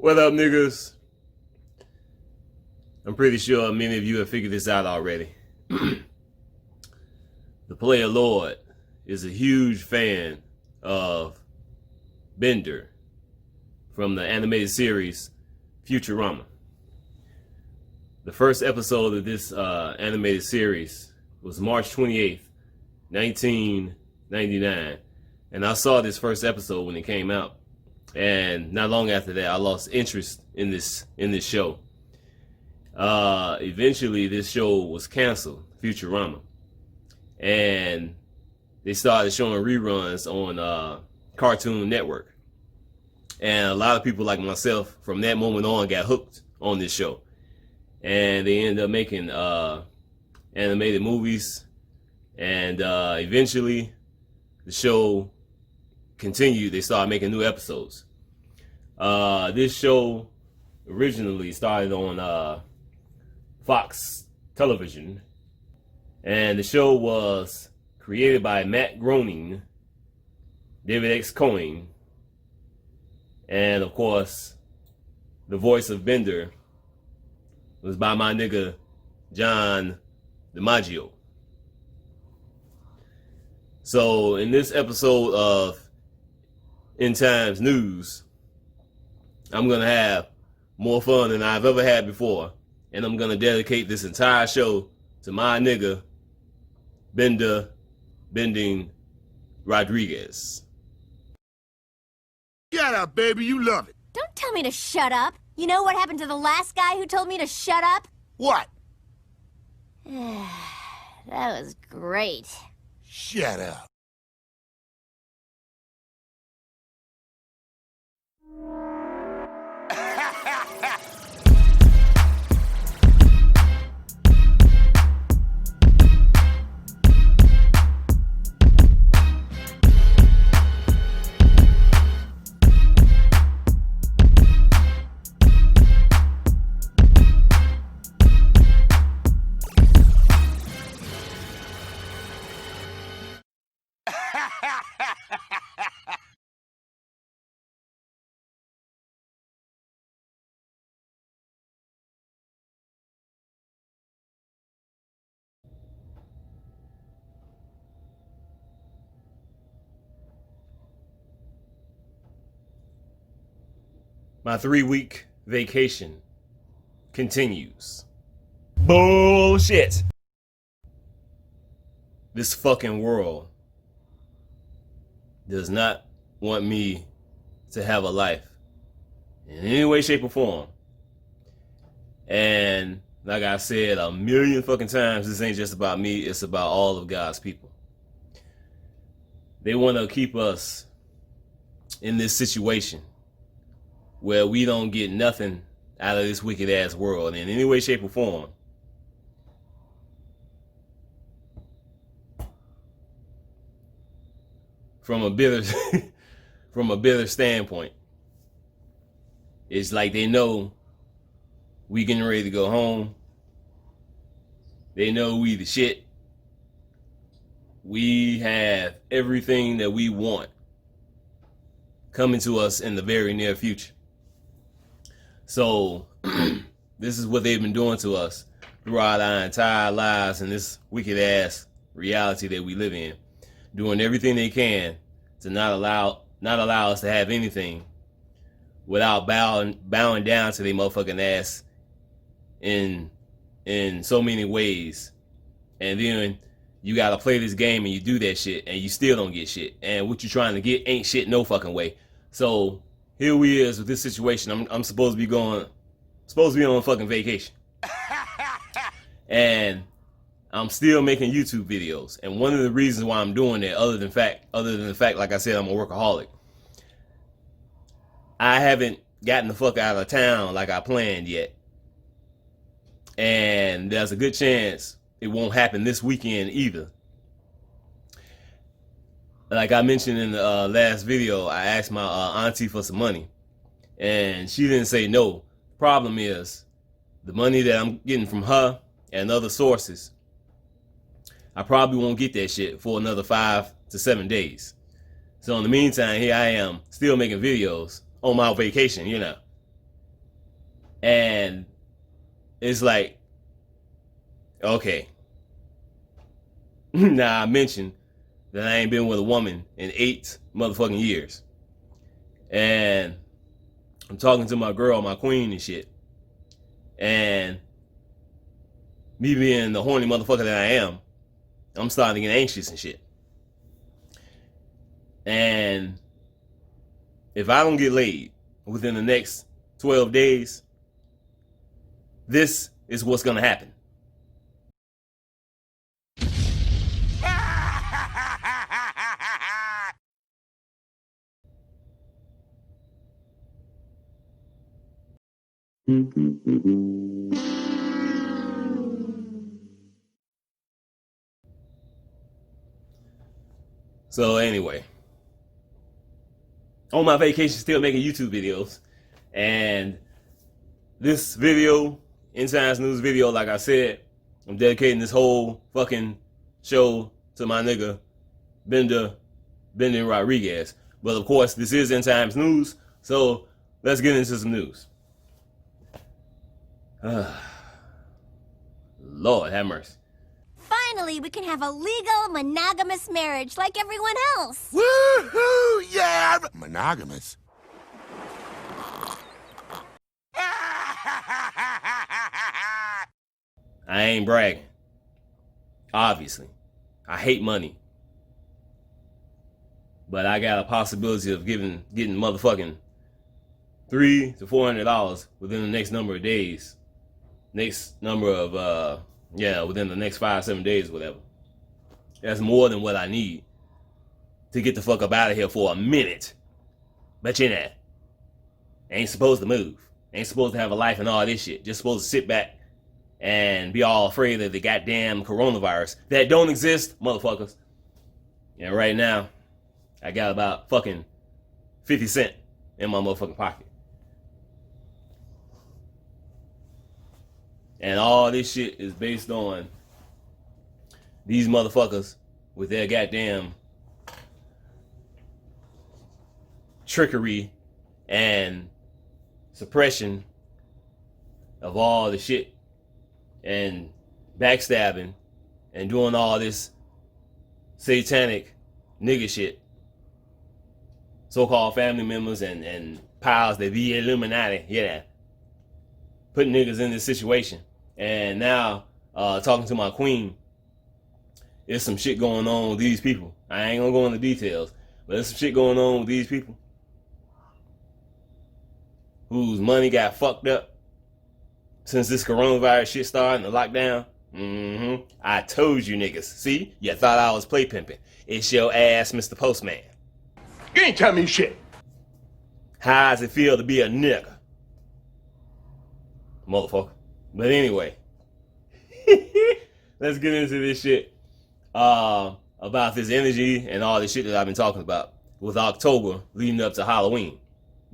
What up, niggas? I'm pretty sure many of you have figured this out already. The player Lord is a huge fan of Bender from the animated series Futurama. The first episode of this animated series was March 28th, 1999. And I saw this first episode when it came out. And not long after that, I lost interest in this show. Eventually, this show was canceled, Futurama, and they started showing reruns on Cartoon Network. And a lot of people like myself, from that moment on, got hooked on this show, and they ended up making animated movies, and eventually, the show continued. They started making new episodes. This show originally started on Fox Television, and the show was created by Matt Groening, David X. Cohen, and of course, the voice of Bender was by my nigga John DiMaggio. So in this episode of In Times News, I'm going to have more fun than I've ever had before. And I'm going to dedicate this entire show to my nigga, Bender Bending Rodriguez. Shut up, baby. You love it. Don't tell me to shut up. You know what happened to the last guy who told me to shut up? What? That was great. Shut up. My 3-week vacation continues. Bullshit. This fucking world does not want me to have a life in any way, shape, or form. And like I said a million fucking times, this ain't just about me, it's about all of God's people. They want to keep us in this situation where we don't get nothing out of this wicked ass world in any way, shape, or form. From a bitter standpoint, it's like they know we getting ready to go home. They know we the shit. We have everything that we want coming to us in the very near future. So this is what they've been doing to us throughout our entire lives in this wicked ass reality that we live in, doing everything they can to not allow us to have anything without bowing down to their motherfucking ass in so many ways. And then you gotta play this game and you do that shit and you still don't get shit. And what you're trying to get ain't shit no fucking way. So here we is with this situation. I'm supposed to be on fucking vacation. And I'm still making YouTube videos. And one of the reasons why I'm doing that, other than the fact, like I said, I'm a workaholic, I haven't gotten the fuck out of town like I planned yet. And there's a good chance it won't happen this weekend either. Like I mentioned in the last video, I asked my auntie for some money, and she didn't say no. Problem is, the money that I'm getting from her and other sources, I probably won't get that shit for another 5 to 7 days. So in the meantime, here I am still making videos on my vacation, you know. And it's like, okay. Now I mentioned that I ain't been with a woman in 8 motherfucking years. And I'm talking to my girl, my queen and shit. And me being the horny motherfucker that I am, I'm starting to get anxious and shit. And if I don't get laid within the next 12 days, this is what's gonna happen. So anyway, on my vacation, still making YouTube videos, and this video, End Times News video, like I said, I'm dedicating this whole fucking show to my nigga Bender Rodriguez. But of course, this is End Times News, so let's get into some news. Lord have mercy. Finally, we can have a legal monogamous marriage like everyone else. Woohoo! Yeah! Monogamous. I ain't bragging. Obviously. I hate money. But I got a possibility of getting motherfucking $300 to $400 within the next number of days. Next number of within the next 5-7 days or whatever. That's more than what I need to get the fuck up out of here for a minute. But you know, ain't supposed to move. Ain't supposed to have a life and all this shit. Just supposed to sit back and be all afraid of the goddamn coronavirus that don't exist, motherfuckers. And right now, I got about fucking 50 cents in my motherfucking pocket. And all this shit is based on these motherfuckers with their goddamn trickery and suppression of all the shit and backstabbing and doing all this satanic nigga shit. So-called family members and pals that be Illuminati, yeah, putting niggas in this situation. And now, talking to my queen, there's some shit going on with these people. I ain't gonna go into details, but there's some shit going on with these people whose money got fucked up since this coronavirus shit started and the lockdown. I told you niggas. See? You thought I was play pimping. It's your ass, Mr. Postman. You ain't tell me shit. How does it feel to be a nigga? Motherfucker. But anyway, let's get into this shit about this energy and all this shit that I've been talking about with October leading up to Halloween,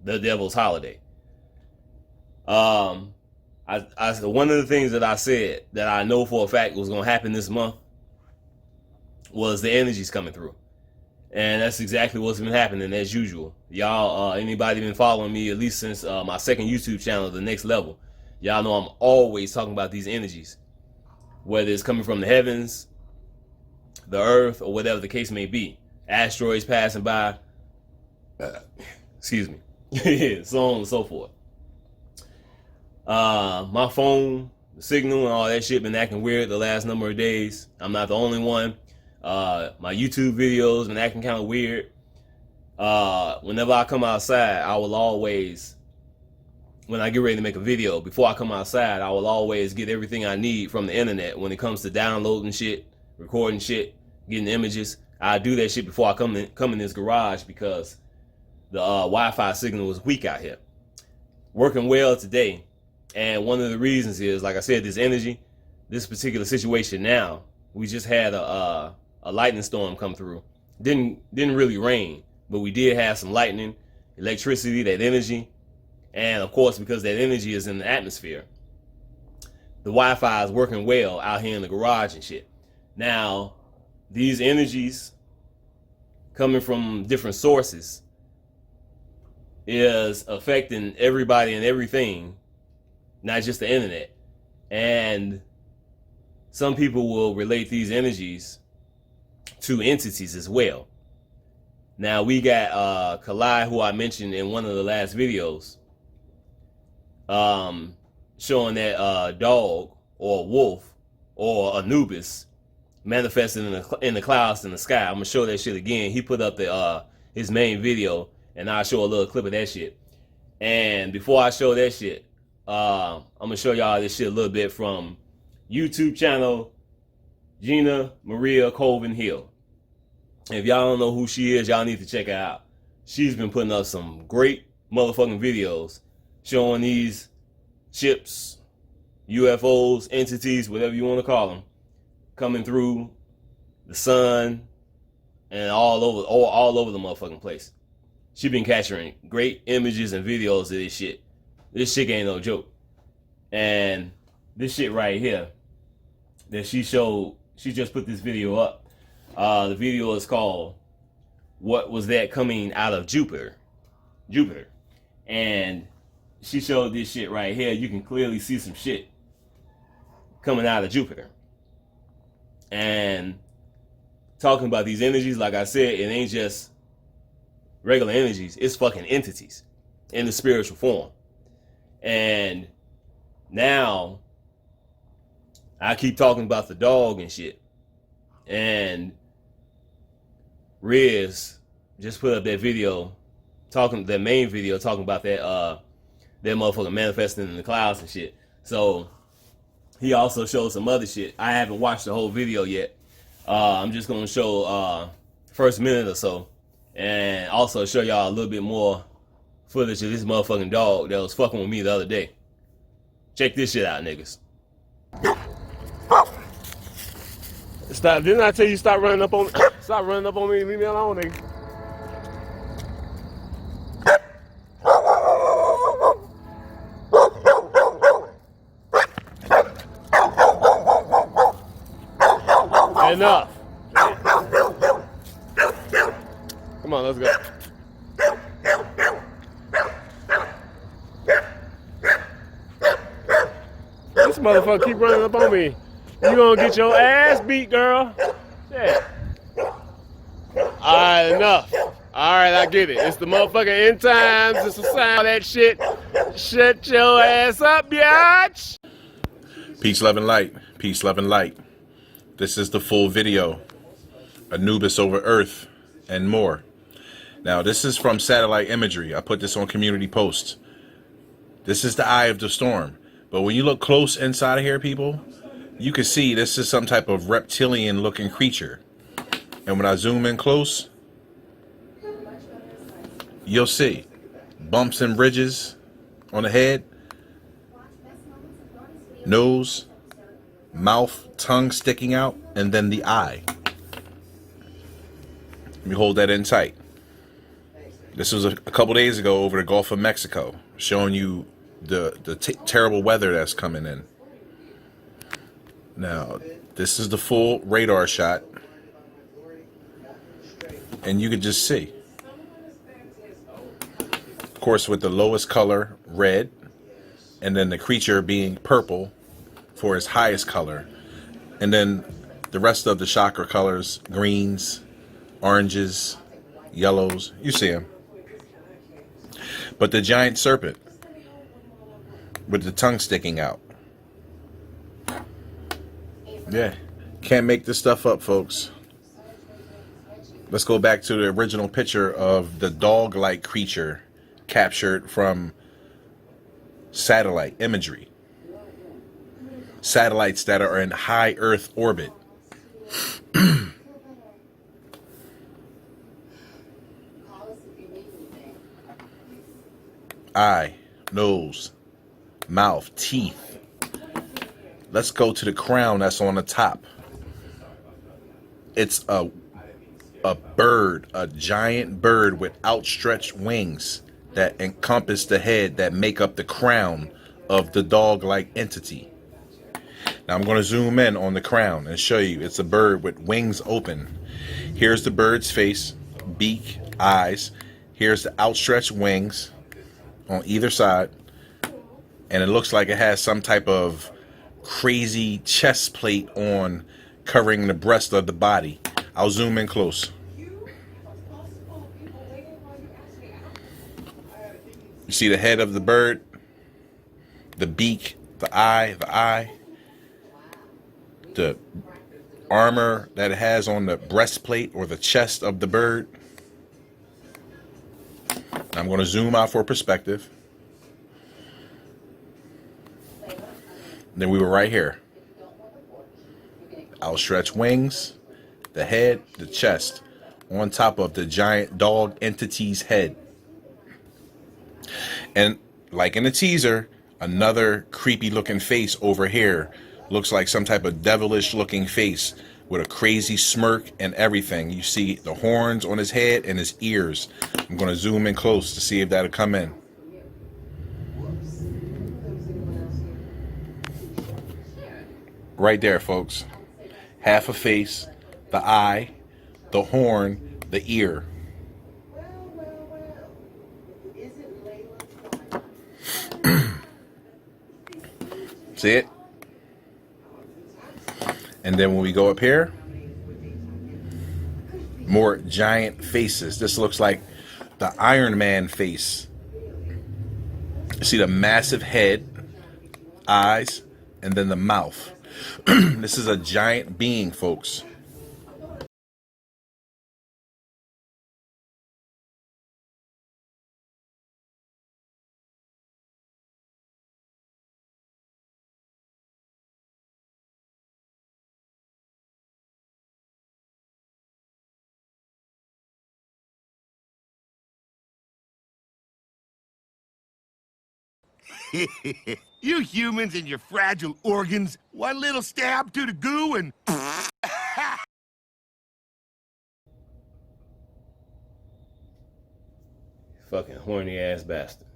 the devil's holiday. One of the things that I said that I know for a fact was going to happen this month was the energies coming through. And that's exactly what's been happening as usual. Y'all, anybody been following me at least since my second YouTube channel, The Next Level, y'all know I'm always talking about these energies, whether it's coming from the heavens, the earth, or whatever the case may be. Asteroids passing by, excuse me, so on and so forth. My phone, the signal, and all that shit been acting weird the last number of days. I'm not the only one. My YouTube videos been acting kind of weird. Whenever I come outside, I will always, when I get ready to make a video, before I come outside, I will always get everything I need from the internet when it comes to downloading shit, recording shit, getting images. I do that shit before I come in this garage because the Wi-Fi signal is weak out here. Working well today. And one of the reasons is, like I said, this energy, this particular situation now, we just had a lightning storm come through. Didn't really rain, but we did have some lightning, electricity, that energy. And of course, because that energy is in the atmosphere, the Wi-Fi is working well out here in the garage and shit. Now, these energies coming from different sources is affecting everybody and everything not just the internet. And some people will relate these energies to entities as well. Now we got Kalai, who I mentioned in one of the last videos, showing that dog or wolf or Anubis manifested in the clouds in the sky. I'm gonna show that shit again. He put up the his main video, and I'll show a little clip of that shit. And before I show that shit, I'm gonna show y'all this shit a little bit from YouTube channel Gina Maria Colvin Hill. If y'all don't know who she is, y'all need to check her out. She's been putting up some great motherfucking videos showing these ships, UFOs, entities, whatever you want to call them, coming through the sun and all over the motherfucking place. She been capturing great images and videos of this shit. This shit ain't no joke. And this shit right here that she showed, she just put this video up. The video is called "What Was That Coming Out of Jupiter?" And she showed this shit right here. You can clearly see some shit coming out of Jupiter. And talking about these energies, like I said, it ain't just regular energies. It's fucking entities in the spiritual form. And now I keep talking about the dog and shit. And Riz just put up that video, that main video talking about that motherfucker manifesting in the clouds and shit. So he also showed some other shit. I haven't watched the whole video yet. I'm just gonna show first minute or so, and also show y'all a little bit more footage of this motherfucking dog that was fucking with me the other day. Check this shit out, niggas. Stop! Didn't I tell you stop running up on me? Stop running up on me and leave me alone, nigga. Enough. Come on, let's go. This motherfucker keep running up on me. You gonna get your ass beat, girl. Yeah. Alright, enough. Alright, I get it. It's the motherfucking end times. It's a sign of that shit. Shut your ass up, biatch. Peace, love, and light. Peace, love, and light. This is the full video. Anubis over Earth and more. Now, this is from satellite imagery. I put this on community post. This is the eye of the storm. But when you look close inside of here, people, you can see this is some type of reptilian looking creature. And when I zoom in close, you'll see bumps and bridges on the head, nose, mouth, tongue sticking out, and then the eye. Let me hold that in tight. This was a couple days ago over the Gulf of Mexico, showing you the terrible weather that's coming in. Now, this is the full radar shot, and you can just see. Of course, with the lowest color, red, and then the creature being purple for its highest color, and then the rest of the chakra colors, greens, oranges, yellows, you see them. But the giant serpent with the tongue sticking out. Yeah, can't make this stuff up, folks. Let's go back to the original picture of the dog-like creature captured from satellite imagery. Satellites that are in high Earth orbit. Eye, nose, mouth, teeth. Let's go to the crown that's on the top. It's a bird, a giant bird with outstretched wings that encompass the head that make up the crown of the dog-like entity. Now I'm going to zoom in on the crown and show you it's a bird with wings open. Here's the bird's face, beak, eyes. Here's the outstretched wings on either side. and it looks like it has some type of crazy chest plate on covering the breast of the body. I'll zoom in close. You see the head of the bird, the beak, the eye, the armor that it has on the breastplate or the chest of the bird. I'm going to zoom out for perspective. Then we were right here. Outstretched wings, the head, the chest, on top of the giant dog entity's head. And like in the teaser, another creepy looking face over here looks like some type of devilish looking face with a crazy smirk and everything. You see the horns on his head and his ears. I'm going to zoom in close to see if that'll come in. Right there, folks. Half a face, the eye, the horn, the ear. See it? And then when we go up here, more giant faces. This looks like the Iron Man face. You see the massive head, eyes, and then the mouth. This is a giant being, folks. You humans and your fragile organs, one little stab to the goo and... Fucking horny ass bastard.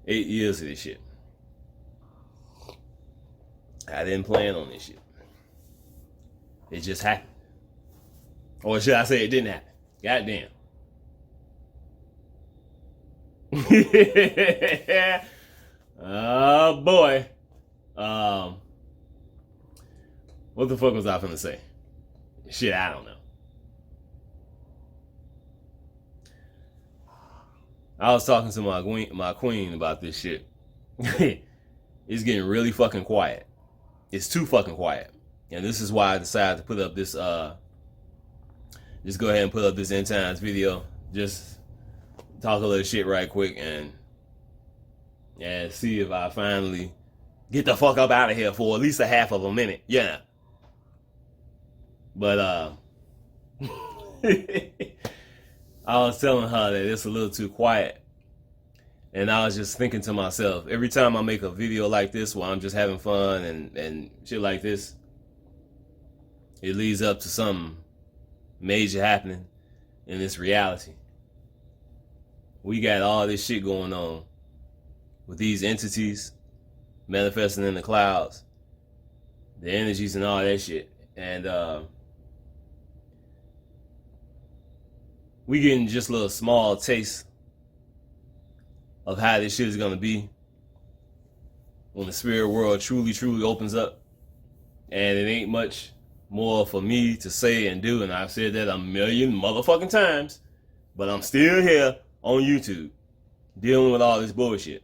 8 years of this shit. I didn't plan on this shit. It just happened. Or should I say it didn't happen? Goddamn. Oh boy. What the fuck was I finna say? Shit, I don't know. I was talking to my queen about this shit. It's getting really fucking quiet. It's too fucking quiet. And this is why I decided to put up this just go ahead and put up this end times video. Just talk a little shit right quick and see if I finally get the fuck up out of here for at least a half of a minute. Yeah. But I was telling her that it's a little too quiet. And I was just thinking to myself, every time I make a video like this where I'm just having fun and shit like this, it leads up to something major happening in this reality. We got all this shit going on with these entities manifesting in the clouds, the energies and all that shit. And we getting just a little small taste of how this shit is gonna be when the spirit world truly opens up. And it ain't much more for me to say and do, and I've said that a million motherfucking times, but I'm still here on YouTube dealing with all this bullshit.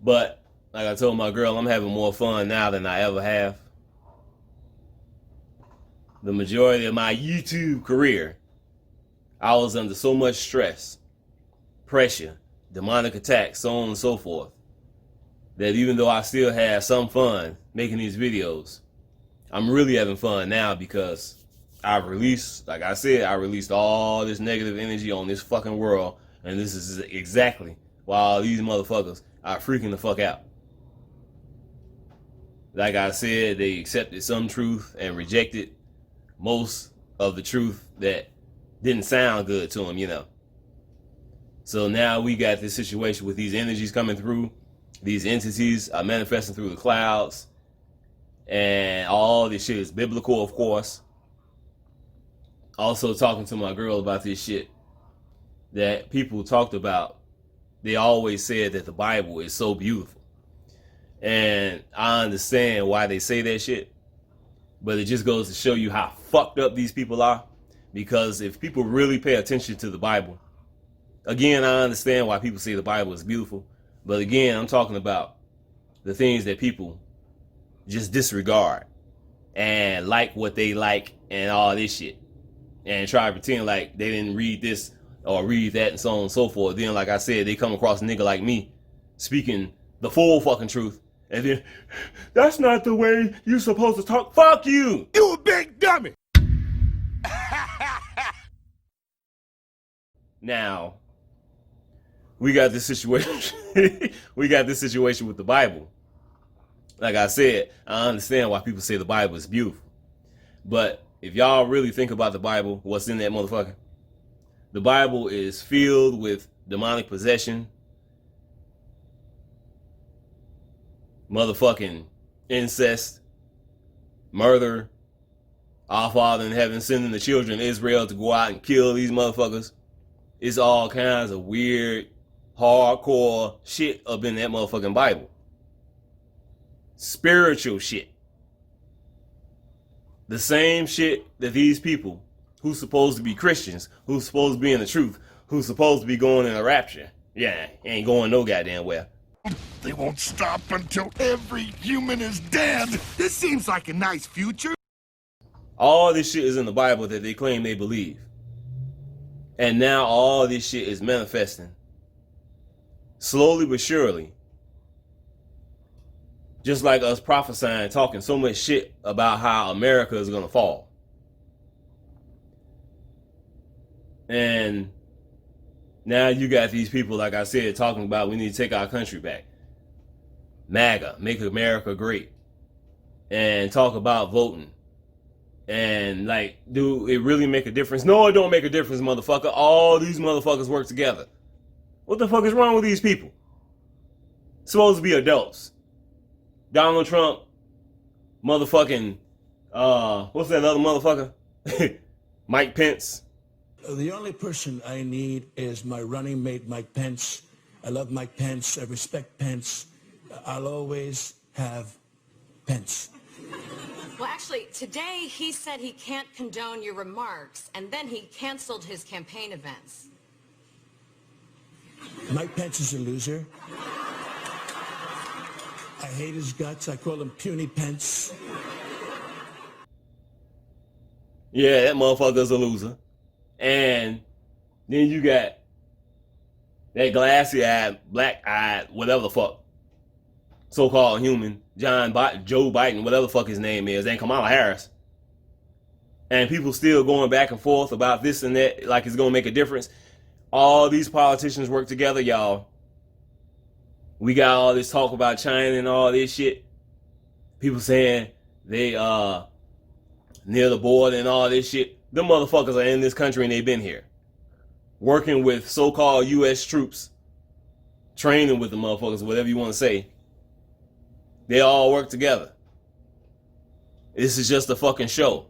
But like I told my girl, I'm having more fun now than I ever have. The majority of my YouTube career, I was under so much stress, pressure, demonic attacks, so on and so forth, that even though I still have some fun making these videos, I'm really having fun now because I've released, like I said, I released all this negative energy on this fucking world, and this is exactly why all these motherfuckers are freaking the fuck out. Like I said, they accepted some truth and rejected most of the truth that didn't sound good to them, you know. So now we got this situation with these energies coming through. These entities are manifesting through the clouds. And all this shit is biblical, of course. Also talking to my girl about this shit. that people talked about, they always said that the Bible is so beautiful. And I understand why they say that shit, but it just goes to show you how fucked up these people are. Because if people really pay attention to the Bible, again, I understand why people say the Bible is beautiful, but again, I'm talking about the things that people just disregard and like what they like and all this shit, and try to pretend like they didn't read this or read that and so on and so forth. Then, like I said, they come across a nigga like me speaking the full fucking truth, and then, that's not the way you're supposed to talk. Fuck you! You a big dummy! Now, we got this situation. We got this situation with the Bible. Like I said, I understand why people say the Bible is beautiful. But if y'all really think about the Bible, what's in that motherfucker? The Bible is filled with demonic possession, motherfucking incest, murder, our Father in heaven sending the children of Israel to go out and kill these motherfuckers. It's all kinds of weird, hardcore shit up in that motherfucking Bible. Spiritual shit. The same shit that these people who's supposed to be Christians, who's supposed to be in the truth, who's supposed to be going in a rapture, yeah, ain't going no goddamn where. They won't stop until every human is dead. This seems like a nice future. All this shit is in the Bible that they claim they believe. And now all this shit is manifesting. Slowly but surely. Just like us prophesying, talking so much shit about how America is gonna fall. And now you got these people, like I said, talking about we need to take our country back. MAGA, make America great. And talk about voting. And like, do it really make a difference? No, it don't make a difference, motherfucker. All these motherfuckers work together. What the fuck is wrong with these people? Supposed to be adults. Donald Trump, motherfucking, what's that other motherfucker? Mike Pence. The only person I need is my running mate, Mike Pence. I love Mike Pence. I respect Pence. I'll always have Pence. Well, actually, today he said he can't condone your remarks, and then he canceled his campaign events. Mike Pence is a loser. I hate his guts. I call him Puny Pence. Yeah, that motherfucker's a loser. And then you got that glassy-eyed, black-eyed, whatever the fuck, so-called human, Joe Biden, whatever the fuck his name is, and Kamala Harris. And people still going back and forth about this and that, like it's going to make a difference. All these politicians work together, y'all. We got all this talk about China and all this shit. People saying they near the border and all this shit. Them motherfuckers are in this country and they've been here. Working with so-called U.S. troops. Training with the motherfuckers, whatever you want to say. They all work together. This is just a fucking show.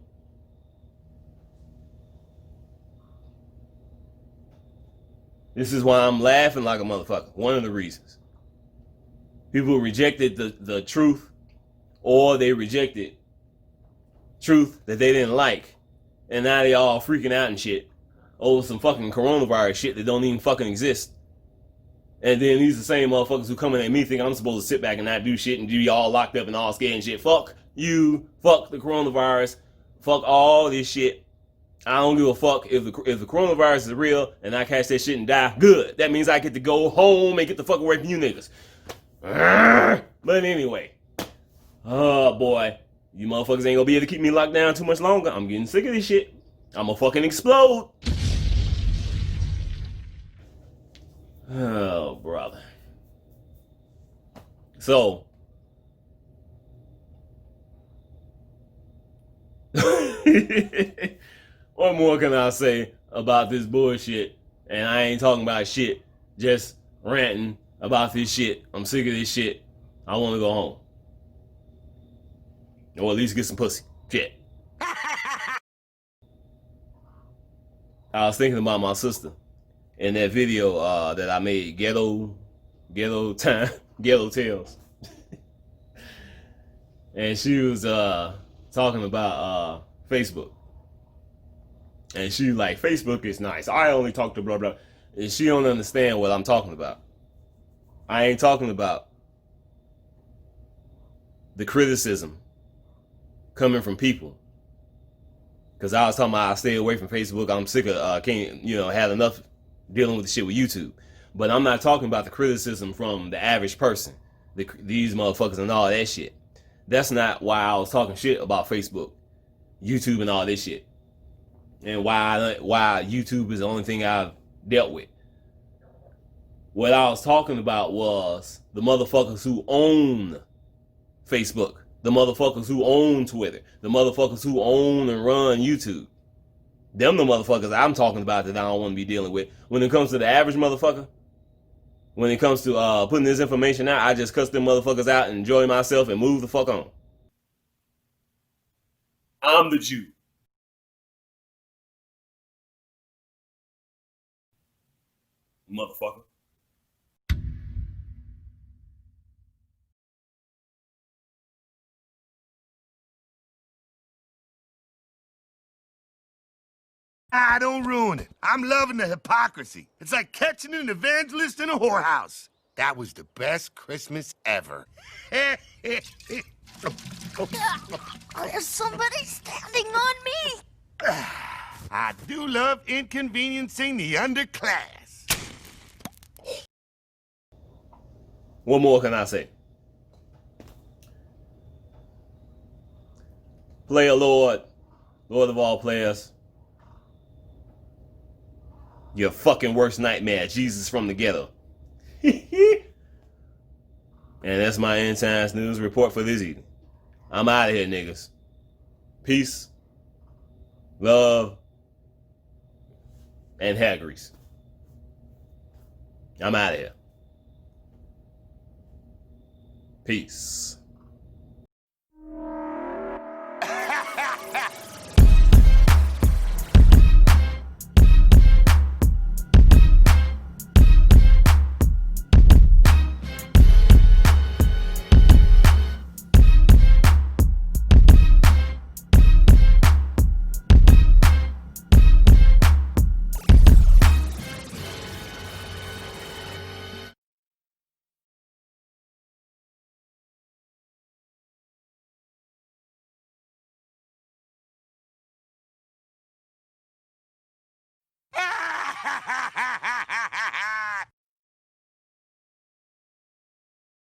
This is why I'm laughing like a motherfucker. One of the reasons. People rejected the truth, or they rejected truth that they didn't like. And now they all freaking out and shit over some fucking coronavirus shit that don't even fucking exist. And then these are the same motherfuckers who coming at me think I'm supposed to sit back and not do shit and be all locked up and all scared and shit. Fuck you. Fuck the coronavirus. Fuck all this shit. I don't give a fuck if the coronavirus is real and I catch that shit and die. Good. That means I get to go home and get the fuck away from you niggas. But anyway. Oh boy. You motherfuckers ain't gonna be able to keep me locked down too much longer. I'm getting sick of this shit. I'm gonna fucking explode. Oh, brother. So, what more can I say about this bullshit? And I ain't talking about shit, just ranting about this shit. I'm sick of this shit. I want to go home. Or at least get some pussy. Shit. I was thinking about my sister. in that video that I made, ghetto time, ghetto tales. And she was talking about Facebook. And she like, Facebook is nice. I only talk to blah blah. And she don't understand what I'm talking about. I ain't talking about the criticism coming from people. Cause I was talking about I stay away from Facebook. I'm sick of can't had enough dealing with the shit with YouTube. But I'm not talking about the criticism from the average person, these motherfuckers and all that shit. That's not why I was talking shit about Facebook, YouTube, and all this shit, and why YouTube is the only thing I've dealt with. What I was talking about was the motherfuckers who own Facebook, the motherfuckers who own Twitter, the motherfuckers who own and run YouTube. Them the motherfuckers I'm talking about that I don't want to be dealing with. When it comes to the average motherfucker, when it comes to putting this information out, I just cuss them motherfuckers out and enjoy myself and move the fuck on. I'm the Jew. Motherfucker. Ah, don't ruin it. I'm loving the hypocrisy. It's like catching an evangelist in a whorehouse. That was the best Christmas ever. There's somebody standing on me. I do love inconveniencing the underclass. What more can I say? Player Lord, Lord of all players. Your fucking worst nightmare, Jesus from the ghetto. And that's my End Times News report for this evening. I'm out of here, niggas. Peace, love, and hair grease. I'm out of here. Peace.